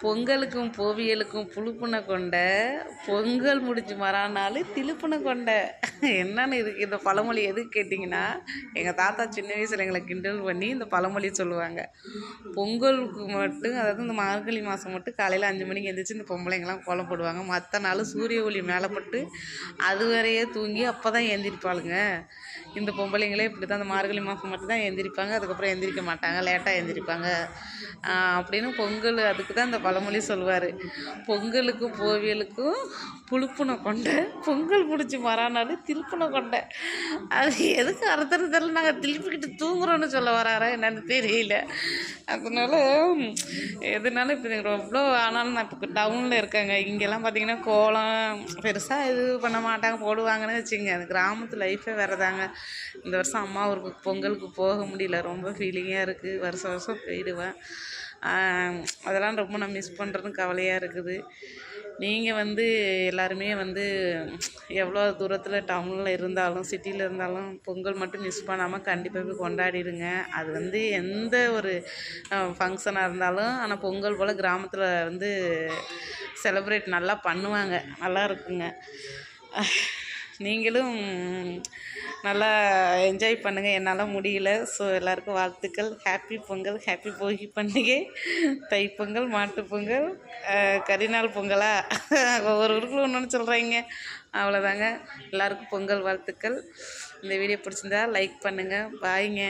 பொங்கலுக்கும் போவியலுக்கும் புழுப்புன கொண்ட, பொங்கல் முடிஞ்சு மறாநாள் திலுப்புன கொண்ட. என்னன்னு இதுக்கு இந்த பழமொழி எதுக்கு கேட்டிங்கன்னா, எங்கள் தாத்தா சின்ன வயசில் எங்களை கிண்டல் பண்ணி இந்த பழமொழி சொல்லுவாங்க. பொங்கலுக்கு மட்டும், அதாவது இந்த மார்கழி மாதம் மட்டும் காலையில் 5 மணிக்கு எழுந்திரிச்சு இந்த பொம்பளைங்கள்லாம் கோலம் போடுவாங்க. மற்ற நாள் சூரிய ஒளி மேலே பட்டு அது வரையே தூங்கி அப்போ தான் எழுந்திரிப்பாளுங்க. இந்த பொம்பளைங்களே இப்படி தான், அந்த மார்கழி மாதம் மட்டும் தான் எழுந்திரிப்பாங்க, அதுக்கப்புறம் எழுந்திரிக்க மாட்டாங்க, லேட்டாக எழுந்திரிப்பாங்க அப்படின்னு பொங்கல் அதுக்கு தான் இந்த பழமொழி சொல்லுவார். பொங்கலுக்கும் போவியலுக்கும் புழுப்புன கொண்டை, பொங்கல் முடிச்சு மறாநாள் திருப்புன கொண்டை. அது எதுக்கு அர்த்தம் தெரியல, நாங்கள் திருப்பிக்கிட்டு தூங்குறோன்னு சொல்ல வராரா என்னன்னு தெரியல. அதனால எதுனாலும் இப்போ ரொம்ப, ஆனாலும் நான் இப்போ டவுனில் இருக்கேங்க. இங்கெல்லாம் பார்த்தீங்கன்னா கோலம் பெருசாக இது பண்ண மாட்டாங்க, போடுவாங்கன்னு வச்சுங்க. அது கிராமத்து லைஃபே வேறு தாங்க. இந்த வருஷம் அம்மா ஊருக்கு பொங்கலுக்கு போக முடியல, ரொம்ப ஃபீலிங்காக இருக்குது. வருஷம் வருஷம் போயிடுவேன். அதெல்லாம் ரொம்ப நான் மிஸ் பண்ணுறதுன்னு கவலையாக இருக்குது. நீங்கள் எல்லாருமே எவ்வளோ தூரத்தில் டவுனில் இருந்தாலும் சிட்டியில் இருந்தாலும் பொங்கல் மட்டும் மிஸ் பண்ணாமல் கண்டிப்பாக போய் கொண்டாடிடுங்க. அது எந்த ஒரு ஃபங்க்ஷனாக இருந்தாலும், ஆனால் பொங்கல் போல் கிராமத்தில் செலிப்ரேட் நல்லா பண்ணுவாங்க, நல்லா இருக்குங்க. நீங்களும் நல்லா என்ஜாய் பண்ணுங்கள். என்னால் முடியல. ஸோ எல்லாருக்கும் வாழ்த்துக்கள். ஹாப்பி பொங்கல், ஹாப்பி போகி பண்டிகை, தைப்பொங்கல், மாட்டுப்பொங்கல், கரிநாள் பொங்கலா, ஒவ்வொரு ஊருக்குள்ள ஒன்று சொல்கிறீங்க. அவ்வளோதாங்க. எல்லாருக்கும் பொங்கல் வாழ்த்துக்கள். இந்த வீடியோ பிடிச்சிருந்தா லைக் பண்ணுங்கள். பாய்ங்க.